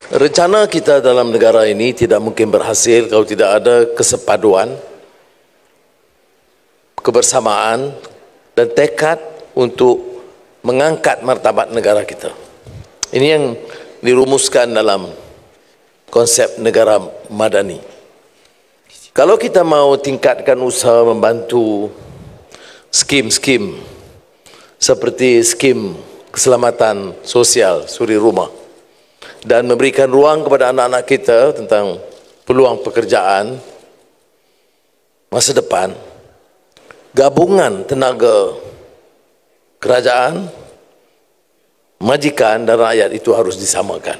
Rencana kita dalam negara ini tidak mungkin berhasil kalau tidak ada kesepaduan, kebersamaan dan tekad untuk mengangkat martabat negara kita. Ini yang dirumuskan dalam konsep negara madani. Kalau kita mau tingkatkan usaha membantu skim-skim seperti skim keselamatan sosial suri rumah dan memberikan ruang kepada anak-anak kita tentang peluang pekerjaan masa depan, gabungan tenaga kerajaan, majikan dan rakyat itu harus disamakan.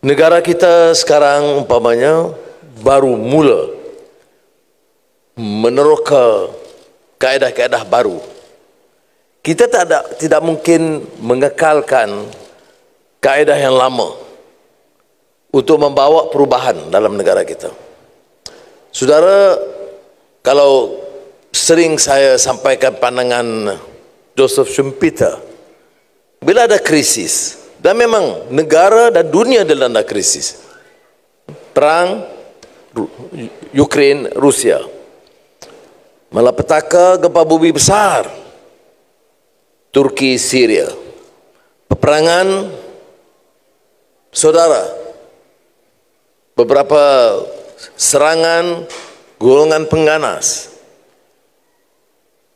Negara kita sekarang umpamanya baru mula meneroka kaedah-kaedah baru. Kita tidak mungkin mengekalkan kaedah yang lama untuk membawa perubahan dalam negara kita. Saudara, kalau sering saya sampaikan pandangan Joseph Schumpeter, bila ada krisis, dan memang negara dan dunia dilanda krisis, perang Ukraine Rusia, malapetaka gempa bumi besar Turki Syria, peperangan saudara, beberapa serangan golongan pengganas,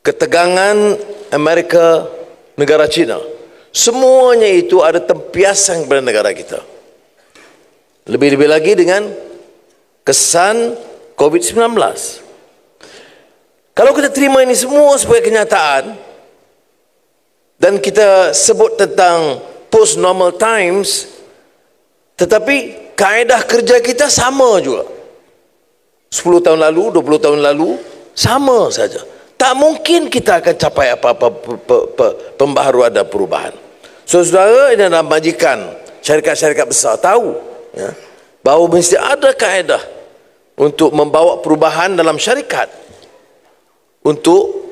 ketegangan Amerika negara China, semuanya itu ada tempiasan kepada negara kita. Lebih-lebih lagi dengan kesan COVID-19. Kalau kita terima ini semua sebagai kenyataan dan kita sebut tentang post-normal times, tetapi kaedah kerja kita sama juga. 10 tahun lalu, 20 tahun lalu, sama saja. Tak mungkin kita akan capai apa-apa pembaharuan dan perubahan. Saudara ini dalam majikan, syarikat-syarikat besar tahu ya, bahawa mesti ada kaedah untuk membawa perubahan dalam syarikat untuk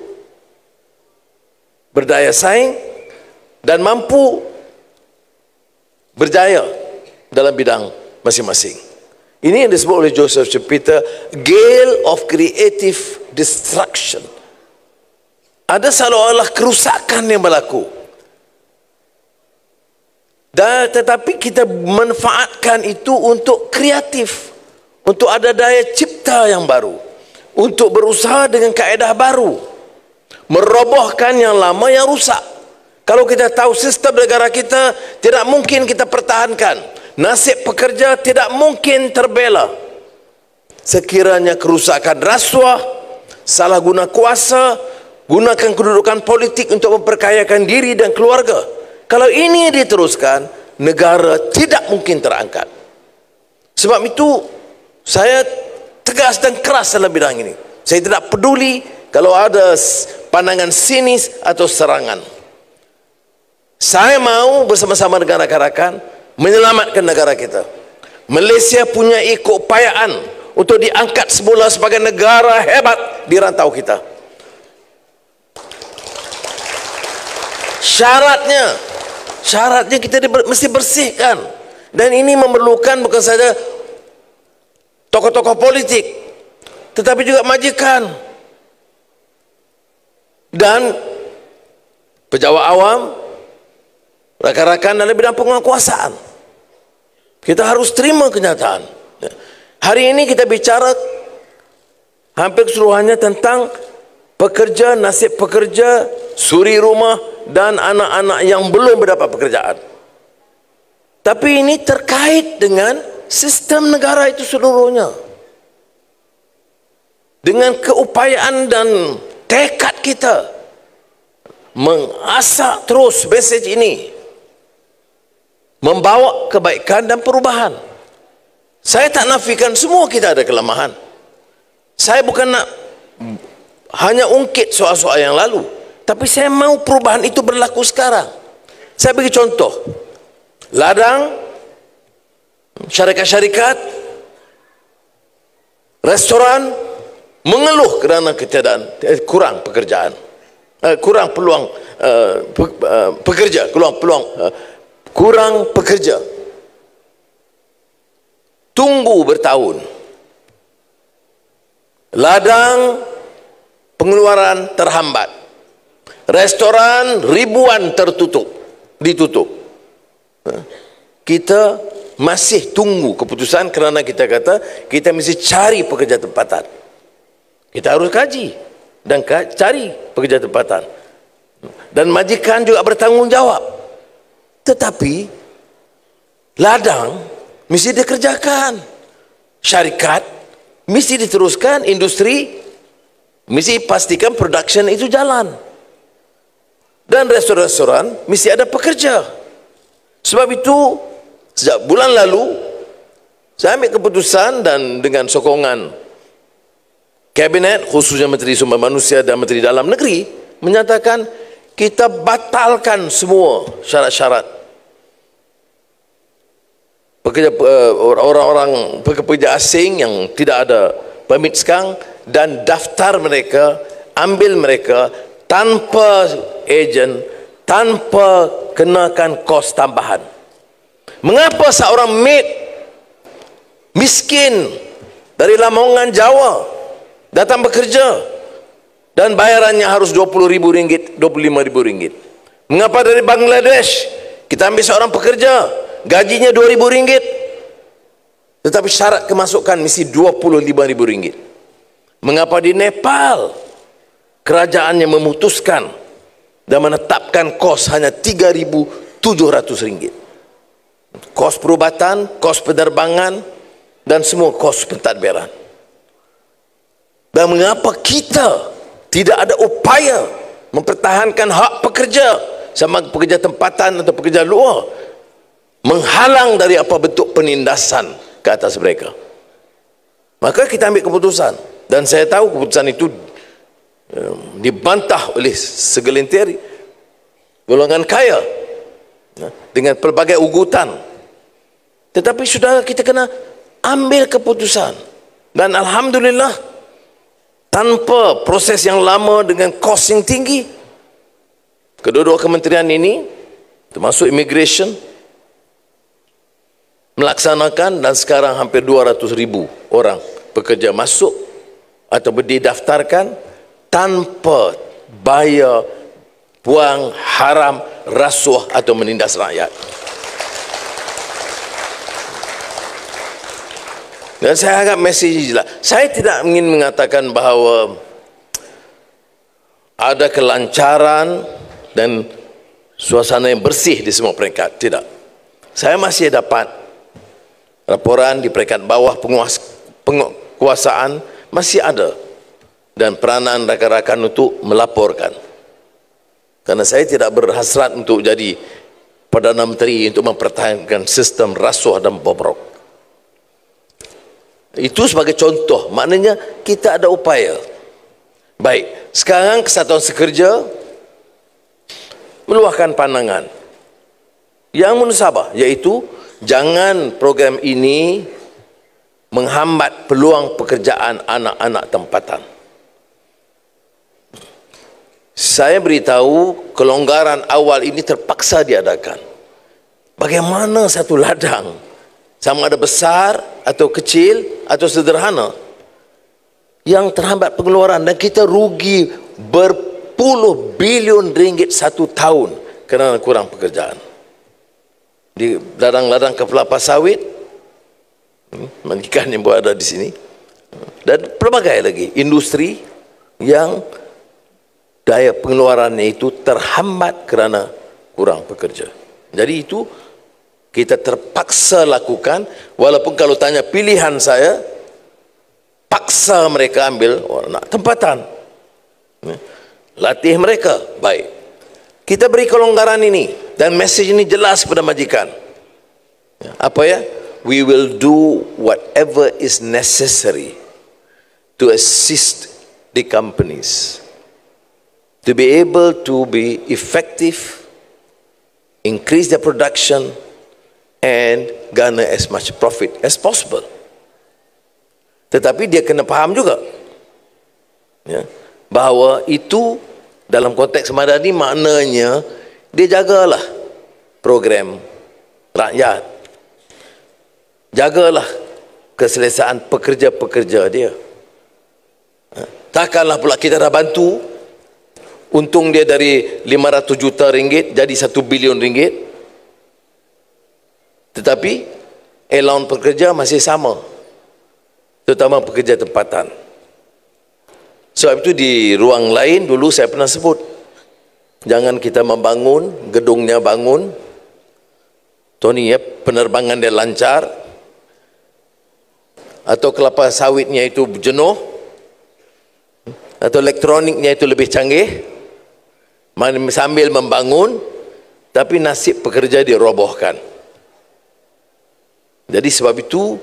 berdaya saing dan mampu berjaya dalam bidang masing-masing. Ini yang disebut oleh Joseph Schumpeter, gale of creative destruction. Ada seolah-olah kerusakan yang berlaku. Dan tetapi kita manfaatkan itu untuk kreatif, untuk ada daya cipta yang baru, untuk berusaha dengan kaedah baru, merobohkan yang lama yang rusak. Kalau kita tahu sistem negara kita tidak mungkin kita pertahankan, nasib pekerja tidak mungkin terbela. Sekiranya kerusakan rasuah, salah guna kuasa, gunakan kedudukan politik untuk memperkayakan diri dan keluarga. Kalau ini diteruskan, negara tidak mungkin terangkat. Sebab itu saya tegas dan keras dalam bidang ini. Saya tidak peduli kalau ada pandangan sinis atau serangan. Saya mau bersama-sama dengan rakan-rakan menyelamatkan negara kita. Malaysia punya keupayaan untuk diangkat semula sebagai negara hebat di rantau kita. Syaratnya kita mesti bersihkan, dan ini memerlukan bukan saja tokoh-tokoh politik, tetapi juga majikan dan pejabat awam, rakan-rakan dalam bidang penguasaan. Kita harus terima kenyataan. Hari ini kita bicara hampir keseluruhannya tentang pekerja, nasib pekerja, suri rumah dan anak-anak yang belum mendapat pekerjaan. Tapi ini terkait dengan sistem negara itu seluruhnya. Dengan keupayaan dan tekad kita mengasah terus mesej ini, membawa kebaikan dan perubahan. Saya tak nafikan semua kita ada kelemahan. Saya bukan nak hanya ungkit soal-soal yang lalu, tapi saya mau perubahan itu berlaku sekarang. Saya bagi contoh, ladang, syarikat-syarikat, restoran mengeluh kerana ketiadaan, kurang pekerjaan, kurang peluang pekerja, kurang pekerja. tunggu bertahun. Ladang pengeluaran terhambat. Restoran ribuan ditutup. Kita masih tunggu keputusan kerana kita kata kita mesti cari pekerja tempatan. Kita harus kaji dan cari pekerja tempatan. Dan majikan juga bertanggungjawab. Tetapi ladang mesti dikerjakan. Syarikat mesti diteruskan, industri mesti pastikan production itu jalan. Dan restoran-restoran mesti ada pekerja. Sebab itu sejak bulan lalu saya ambil keputusan dan dengan sokongan Kabinet, khususnya Menteri Sumber Manusia dan Menteri Dalam Negeri, menyatakan kita batalkan semua syarat-syarat orang-orang pekerja asing yang tidak ada permit sekarang, dan daftar mereka, ambil mereka tanpa ejen, tanpa kenakan kos tambahan. Mengapa seorang maid miskin dari Lamongan, Jawa datang bekerja dan bayarannya harus RM20,000, RM25,000? Mengapa dari Bangladesh kita ambil seorang pekerja gajinya RM2,000 tetapi syarat kemasukan mesti RM25,000? Mengapa di Nepal kerajaannya memutuskan dan menetapkan kos hanya RM3,700? Kos perubatan, kos penerbangan, dan semua kos pentadbiran. Dan mengapa kita tidak ada upaya mempertahankan hak pekerja, sama pekerja tempatan atau pekerja luar, menghalang dari apa bentuk penindasan ke atas mereka? Maka kita ambil keputusan, dan saya tahu keputusan itu dibantah oleh segelintir golongan kaya dengan pelbagai ugutan. Tetapi saudara, kita kena ambil keputusan, dan alhamdulillah tanpa proses yang lama dengan kos yang tinggi, kedua-dua kementerian ini termasuk immigration melaksanakan, dan sekarang hampir 200,000 orang pekerja masuk atau didaftarkan tanpa bayar wang haram, rasuah atau menindas rakyat. Dan saya agak mesej jelas. Saya tidak ingin mengatakan bahawa ada kelancaran dan suasana yang bersih di semua peringkat. Tidak. Saya masih dapat laporan di peringkat bawah penguasaan masih ada, dan peranan rakan-rakan untuk melaporkan. Karena saya tidak berhasrat untuk jadi Perdana Menteri untuk mempertahankan sistem rasuah dan bobrok. Itu sebagai contoh, maknanya kita ada upaya. Baik, sekarang Kesatuan Sekerja meluahkan pandangan yang munasabah, iaitu jangan program ini menghambat peluang pekerjaan anak-anak tempatan. Saya beritahu kelonggaran awal ini terpaksa diadakan. Bagaimana satu ladang, sama ada besar atau kecil atau sederhana, yang terhambat pengeluaran dan kita rugi berpuluh bilion ringgit satu tahun kerana kurang pekerjaan. Di ladang-ladang kelapa sawit, ikan yang berada di sini, dan pelbagai lagi industri yang daya pengeluarannya itu terhambat kerana kurang pekerja. Jadi itu kita terpaksa lakukan, walaupun kalau tanya pilihan saya, paksa mereka ambil anak tempatan, latih mereka. Baik, kita beri kelonggaran ini, dan mesej ini jelas kepada majikan. Apa ya? We will do whatever is necessary to assist the companies to be able to be effective, increase their production, and garner as much profit as possible. Tetapi dia kena faham juga, ya, bahawa itu dalam konteks madani maknanya dia jagalah program rakyat, jagalah keselesaan pekerja-pekerja dia. Takkanlah pula kita dah bantu, untung dia dari 500 juta ringgit jadi 1 bilion ringgit, tetapi allowance pekerja masih sama, terutama pekerja tempatan. Sebab itu di ruang lain dulu saya pernah sebut, jangan kita membangun, gedungnya bangun, Tony ya, penerbangan dia lancar, atau kelapa sawitnya itu jenuh, atau elektroniknya itu lebih canggih, sambil membangun, tapi nasib pekerja dirobohkan. Jadi sebab itu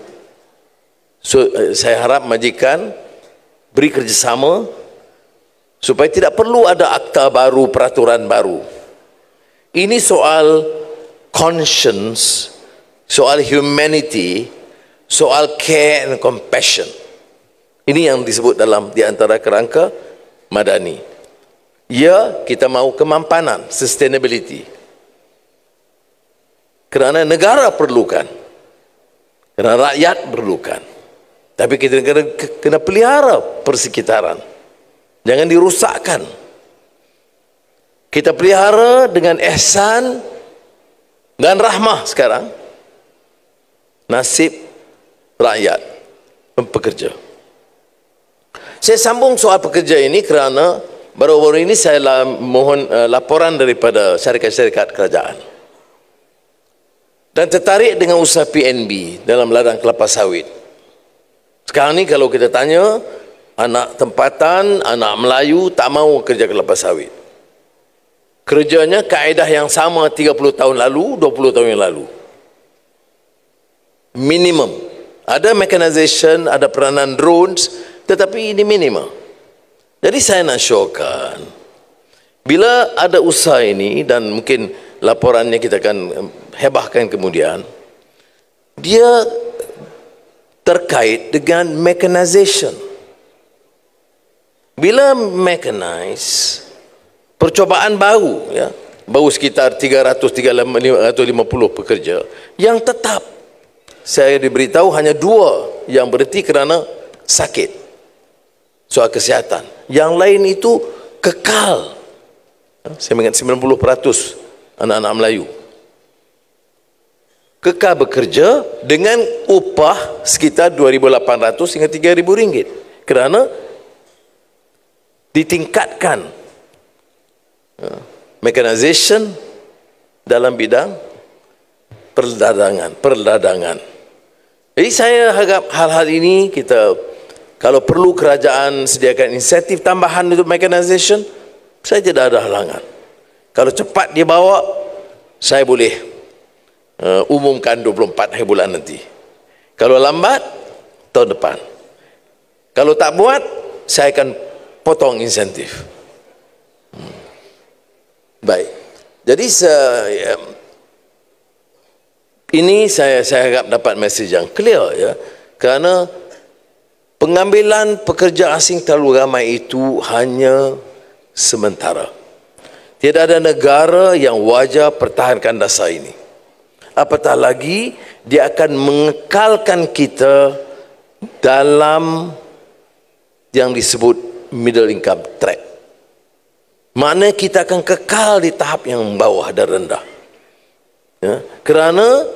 saya harap majikan beri kerjasama supaya tidak perlu ada akta baru, peraturan baru. Ini soal conscience, soal humanity, soal care and compassion. Ini yang disebut dalam di antara kerangka madani. Ya, kita mahu kemampanan, sustainability. Kerana negara perlukan, kerana rakyat perlukan. Tapi kita kena pelihara persekitaran. Jangan dirusakkan. Kita pelihara dengan ihsan dan rahmah sekarang. Nasib rakyat, pekerja. Saya sambung soal pekerja ini kerana baru-baru ini saya mohon laporan daripada syarikat-syarikat kerajaan. Dan tertarik dengan usaha PNB dalam ladang kelapa sawit. Sekarang ni kalau kita tanya, anak tempatan, anak Melayu tak mau kerja kelapa sawit. Kerjanya kaedah yang sama 30 tahun lalu, 20 tahun yang lalu. Minimum. Ada mechanization, ada peranan drones, tetapi ini minimum. Jadi saya nak syorkan, bila ada usaha ini, dan mungkin laporannya kita akan hebahkan kemudian, dia terkait dengan mechanization. Bila mechanize, percobaan baru, ya, baru sekitar 300-350 pekerja yang tetap. Saya diberitahu hanya 2 yang berhenti kerana sakit, soal kesihatan. Yang lain itu kekal. Saya ingat 90% anak-anak Melayu kekal bekerja dengan upah sekitar 2,800 hingga 3,000 ringgit kerana ditingkatkan mechanization dalam bidang perdagangan. Jadi saya harap hal-hal ini kita, kalau perlu kerajaan sediakan insentif tambahan untuk mechanization, saya tidak ada halangan. Kalau cepat dia bawa, saya boleh umumkan 24 hari bulan nanti. Kalau lambat, tahun depan. Kalau tak buat, saya akan potong insentif. Baik. Jadi ini saya harap dapat mesej yang clear, ya. Kerana pengambilan pekerja asing terlalu ramai itu hanya sementara. Tidak ada negara yang wajar pertahankan dasar ini. Apatah lagi dia akan mengekalkan kita dalam yang disebut middle income track. Maknanya kita akan kekal di tahap yang bawah dan rendah, ya, kerana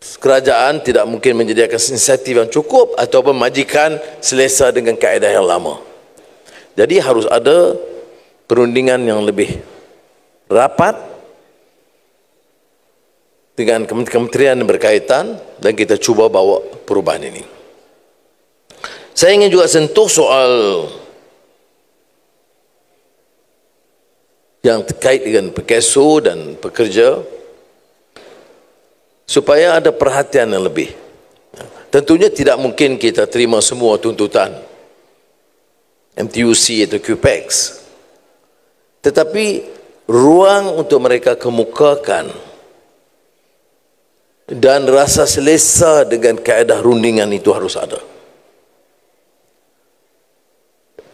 kerajaan tidak mungkin menyediakan insentif yang cukup ataupun majikan selesa dengan kaedah yang lama. Jadi harus ada perundingan yang lebih rapat dengan kementerian yang berkaitan, dan kita cuba bawa perubahan ini. Saya ingin juga sentuh soal yang terkait dengan pekeso dan pekerja, supaya ada perhatian yang lebih. Tentunya tidak mungkin kita terima semua tuntutan MTUC atau QPEX, tetapi ruang untuk mereka kemukakan dan rasa selesa dengan kaedah rundingan itu harus ada.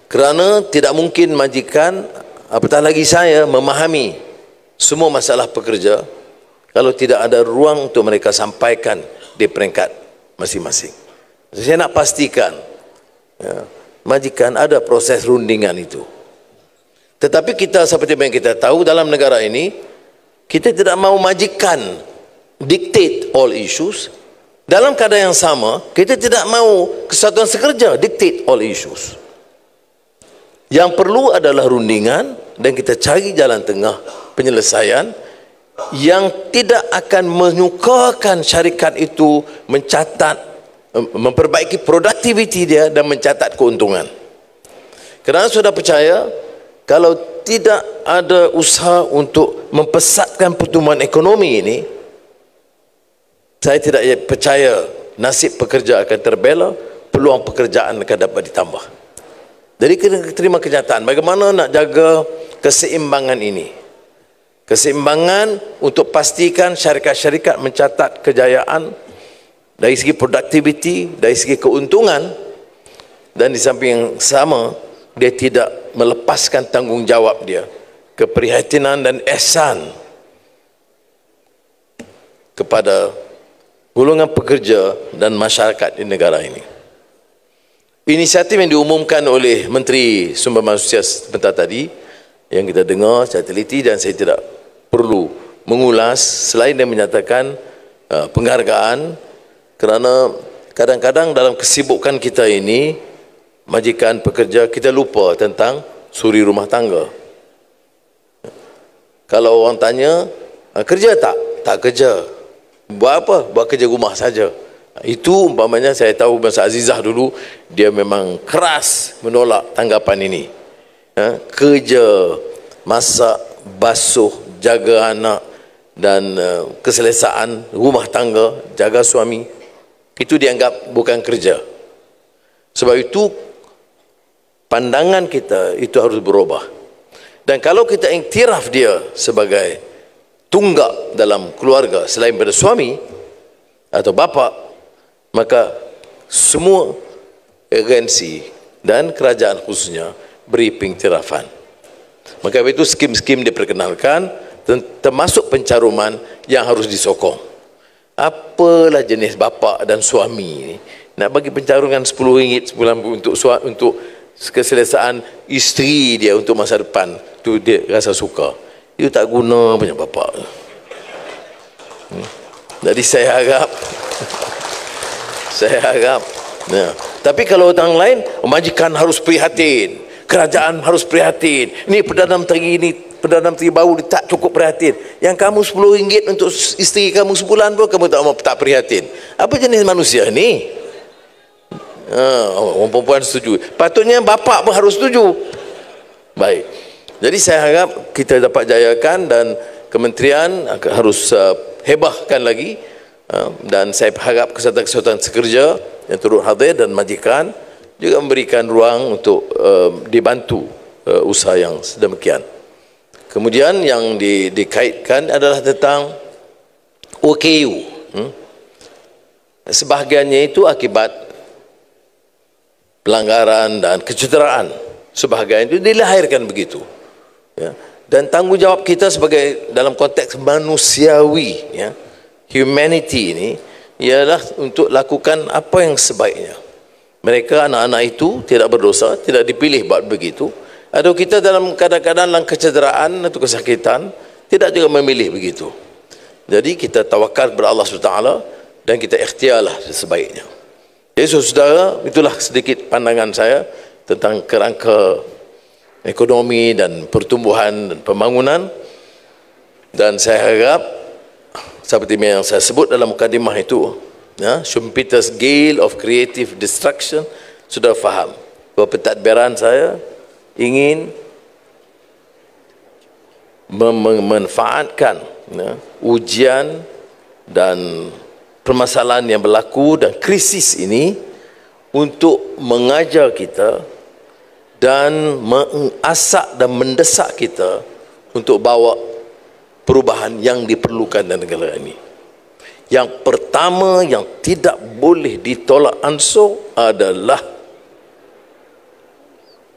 Kerana tidak mungkin majikan, apatah lagi saya, memahami semua masalah pekerja kalau tidak ada ruang untuk mereka sampaikan di peringkat masing-masing. Saya nak pastikan, ya, majikan ada proses rundingan itu. Tetapi kita seperti yang kita tahu dalam negara ini, kita tidak mau majikan dictate all issues. Dalam keadaan yang sama, kita tidak mau kesatuan sekerja dictate all issues. Yang perlu adalah rundingan dan kita cari jalan tengah penyelesaian yang tidak akan menyukarkan syarikat itu mencatat, memperbaiki produktiviti dia dan mencatat keuntungan. Kerana sudah percaya, kalau tidak ada usaha untuk mempesatkan pertumbuhan ekonomi ini, saya tidak percaya nasib pekerja akan terbela, peluang pekerjaan akan dapat ditambah. Jadi kita terima kenyataan bagaimana nak jaga keseimbangan ini. Keseimbangan untuk pastikan syarikat-syarikat mencatat kejayaan dari segi produktiviti, dari segi keuntungan, dan di samping yang sama dia tidak melepaskan tanggungjawab dia, keprihatinan dan ihsan kepada golongan pekerja dan masyarakat di negara ini. Inisiatif yang diumumkan oleh Menteri Sumber Manusia sebentar tadi, yang kita dengar secara teliti dan saya tidak perlu mengulas, selain dia menyatakan penghargaan, kerana kadang-kadang dalam kesibukan kita ini, majikan pekerja, kita lupa tentang suri rumah tangga. Kalau orang tanya, kerja tak? Tak kerja. Buat apa? Buat kerja rumah saja. Itu umpamanya saya tahu Masa Azizah dulu, dia memang keras menolak tanggapan ini. Kerja, masak, basuh, jaga anak dan keselesaan rumah tangga, jaga suami, itu dianggap bukan kerja. Sebab itu pandangan kita itu harus berubah. Dan kalau kita iktiraf dia sebagai tunggak dalam keluarga selain pada suami atau bapa, maka semua agensi dan kerajaan khususnya beri pengiktirafan. Maka itu skim-skim diperkenalkan, termasuk pencaruman yang harus disokong. Apalah jenis bapa dan suami ini, nak bagi pencaruman RM10 sebulan untuk keselesaan isteri dia untuk masa depan, tu dia rasa suka. Itu tak guna punya bapa. Jadi saya harap ya. Tapi kalau orang lain, majikan harus prihatin, kerajaan harus prihatin, ini Perdana Menteri baru tak cukup prihatin, yang kamu RM10 untuk isteri kamu sebulan pun kamu tak prihatin. Apa jenis manusia ni? Orang perempuan setuju, patutnya bapa pun harus setuju. Baik, jadi saya harap kita dapat jayakan dan kementerian harus hebahkan lagi. Dan saya harap kesatuan sekerja yang turut hadir dan majikan juga memberikan ruang untuk dibantu usaha yang sedemikian. Kemudian yang dikaitkan adalah tentang OKU. Sebahagiannya itu akibat pelanggaran dan kecederaan. Sebahagian itu dilahirkan begitu. Ya. Dan tanggungjawab kita sebagai dalam konteks manusiawi, ya, humanity ini ialah untuk lakukan apa yang sebaiknya. Mereka, anak-anak itu tidak berdosa, tidak dipilih buat begitu. Atau kita dalam kadang-kadang dalam kecederaan atau kesakitan tidak juga memilih begitu. Jadi kita tawakal kepada Allah SWT dan kita ikhtiarlah sebaiknya. Jadi saudara, itulah sedikit pandangan saya tentang kerangka ekonomi dan pertumbuhan dan pembangunan. Dan saya harap seperti yang saya sebut dalam mukadimah itu, ya, Schumpeter's Gale of Creative Destruction, sudah faham bahawa pentadbiran saya ingin memanfaatkan, ya, ujian dan permasalahan yang berlaku dan krisis ini untuk mengajar kita dan mengasak dan mendesak kita untuk bawa perubahan yang diperlukan dalam negara ini. Yang pertama yang tidak boleh ditolak ansur adalah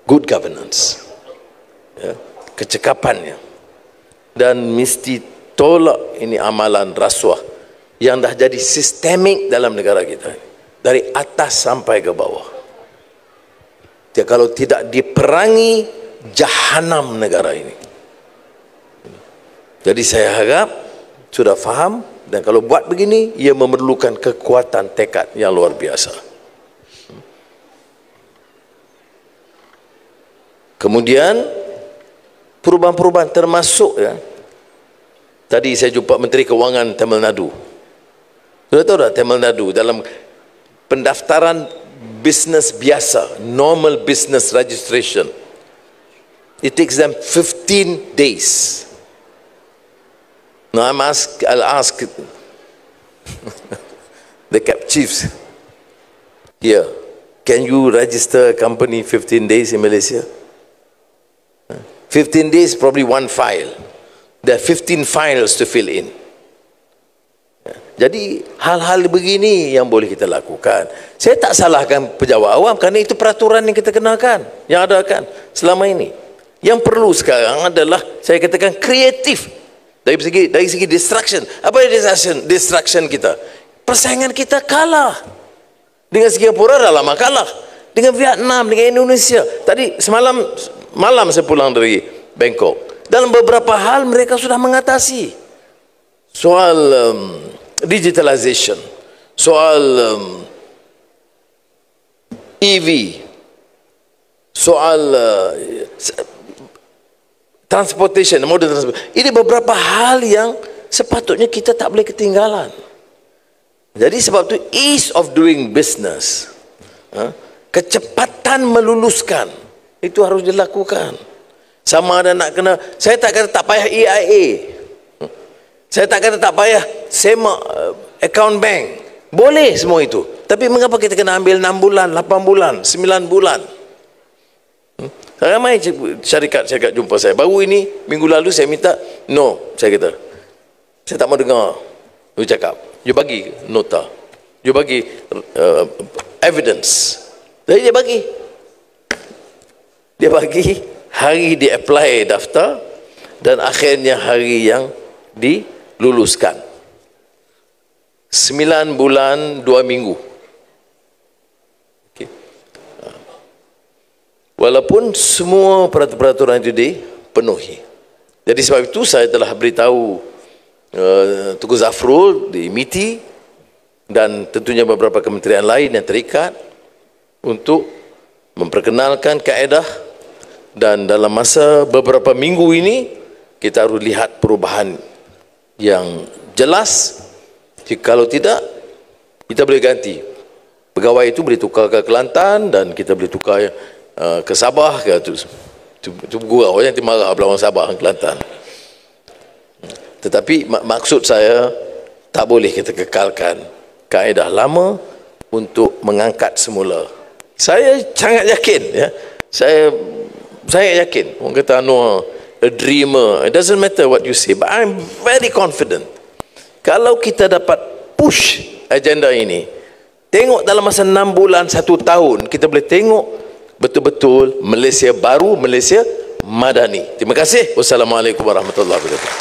good governance, ya, kecekapannya, dan mesti tolak ini amalan rasuah yang dah jadi sistemik dalam negara kita. dari atas sampai ke bawah. Kalau tidak diperangi, jahanam negara ini. Jadi saya harap sudah faham, dan kalau buat begini, ia memerlukan kekuatan tekad yang luar biasa. Kemudian perubahan-perubahan termasuk, ya, tadi saya jumpa Menteri Kewangan Tamil Nadu. Sudah tahu tak Tamil Nadu dalam pendaftaran bisnes biasa, normal business registration, it takes them 15 days. Now I'll ask the cap chiefs here, can you register a company 15 days in Malaysia? 15 days, probably one file. There are 15 files to fill in. Jadi hal-hal begini yang boleh kita lakukan. Saya tak salahkan pejabat awam, kerana itu peraturan yang kita kenakan, yang ada kan selama ini. Yang perlu sekarang adalah, saya katakan, kreatif. Dari segi distraction. Apa distraction kita? Persaingan kita kalah. Dengan Singapura dah lama kalah. Dengan Vietnam, dengan Indonesia. Tadi malam saya pulang dari Bangkok. Dalam beberapa hal mereka sudah mengatasi. Soal digitalization, soal EV, soal transportation, modern transportation. Ini beberapa hal yang sepatutnya kita tak boleh ketinggalan. Jadi sebab itu ease of doing business, kecepatan meluluskan, itu harus dilakukan. Sama ada nak kena, saya tak kata tak payah EIA, saya tak kata tak payah semak account bank, boleh semua itu. Tapi mengapa kita kena ambil 6 bulan, 8 bulan, 9 bulan? Ramai syarikat jumpa saya. Baru ini, minggu lalu saya minta, no, saya kata, saya tak mau dengar you cakap. You bagi nota, you bagi evidence. Jadi dia bagi hari di apply daftar, dan akhirnya hari yang diluluskan. 9 bulan 2 minggu. Walaupun semua peraturan itu dipenuhi. Jadi sebab itu saya telah beritahu Tuku Zafrul di MITI dan tentunya beberapa kementerian lain yang terikat untuk memperkenalkan kaedah, dan dalam masa beberapa minggu ini kita harus lihat perubahan yang jelas. Kalau tidak, kita boleh ganti. Pegawai itu boleh tukar ke Kelantan, dan kita boleh tukar ke Sabah ke tu gurau yang marah pula orang Sabah dan Kelantan. Tetapi maksud saya, tak boleh kita kekalkan kaedah lama untuk mengangkat semula. Saya sangat yakin, ya. Saya yakin. Orang kata Anwar a dreamer. It doesn't matter what you say, but I'm very confident. Kalau kita dapat push agenda ini, tengok dalam masa 6 bulan, 1 tahun, kita boleh tengok betul-betul Malaysia baru, Malaysia madani. Terima kasih. Wassalamualaikum warahmatullahi wabarakatuh.